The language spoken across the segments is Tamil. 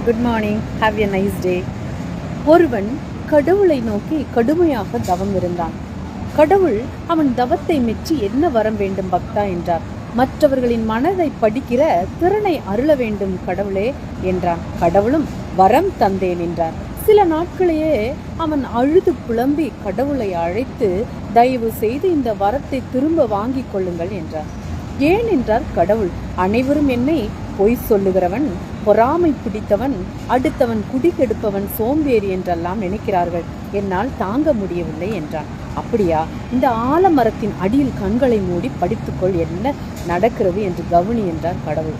Good morning, have a nice day. ஒருவன் கடவுளை நோக்கி கடுமையாக தவம் இருந்தான். கடவுள் அவன் தவத்தை மெச்சி என்ன வரம் வேண்டும் பக்தா என்றார். மற்றவர்களின் மனதை படிக்கிற திறனை அருள வேண்டும் கடவுளே என்றான். கடவுளும் வரம் தந்தேன் என்றார். சில நாட்களையே அவன் அழுது புலம்பி கடவுளை அழைத்து, தயவு செய்து இந்த வரத்தை திரும்ப வாங்கிக் கொள்ளுங்கள் என்றார். ஏன் என்றார் கடவுள். அனைவரும் என்னை பொய் சொல்லுகிறவன், பொறாமை பிடித்தவன், அடுத்தவன் குடிகெடுப்பவன், சோம்பேறி என்றெல்லாம் நினைக்கிறார்கள். என்னால் தாங்க முடியவில்லை என்றான். அப்படியா? இந்த ஆலமரத்தின் அடியில் கண்களை மூடி படித்துக்கொள், என்ன நடக்கிறது என்று கவனி என்றார் கடவுள்.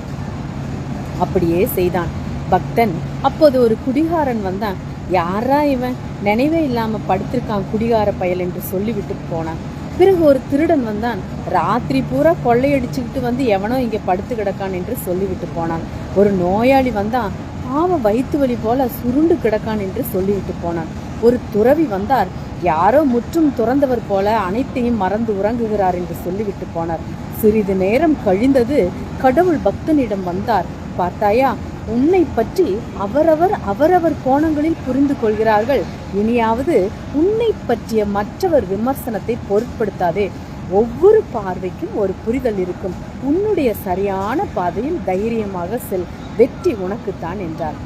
அப்படியே செய்தான். பக்தன். அப்போது ஒரு குடிகாரன் வந்தான். யாரா இவன், நினைவே இல்லாம படுத்திருக்கான் குடிகார பயல் என்று சொல்லிவிட்டு போனான். பிறகு ஒரு திருடன் வந்தான். ராத்திரி பூரா கொள்ளையடிச்சுக்கிட்டு வந்து எவனோ இங்கே படுத்து கிடக்கான் என்று சொல்லிவிட்டு போனான். ஒரு நோயாளி வந்தான். பாவம் வயிற்று வலி போல சுருண்டு கிடக்கான் என்று சொல்லிவிட்டு போனான். ஒரு துறவி வந்தார். யாரோ முற்றும் துறந்தவர் போல அனைத்தையும் மறந்து உறங்குகிறார் என்று சொல்லிவிட்டு போனார். சிறிது நேரம் கழிந்தது. கடவுள் பக்தனிடம் வந்தார். பார்த்தாயா, உன்னை பற்றி அவரவர் கோணங்களில் புரிந்து கொள்கிறார்கள். இனியாவது உன்னை பற்றிய மற்றவர் விமர்சனத்தை பொருட்படுத்தாதே. ஒவ்வொரு பார்வைக்கும் ஒரு புரிதல் இருக்கும். உன்னுடைய சரியான பாதையில் தைரியமாக செல். வெற்றி உனக்குத்தான் என்றார்.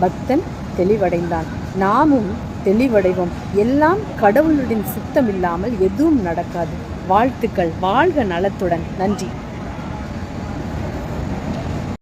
பக்தன் தெளிவடைந்தான். நாமும் தெளிவடைவோம். எல்லாம் கடவுளுடைய சித்தம் இல்லாமல் எதுவும் நடக்காது. வாழ்த்துக்கள். வாழ்க நலத்துடன். நன்றி.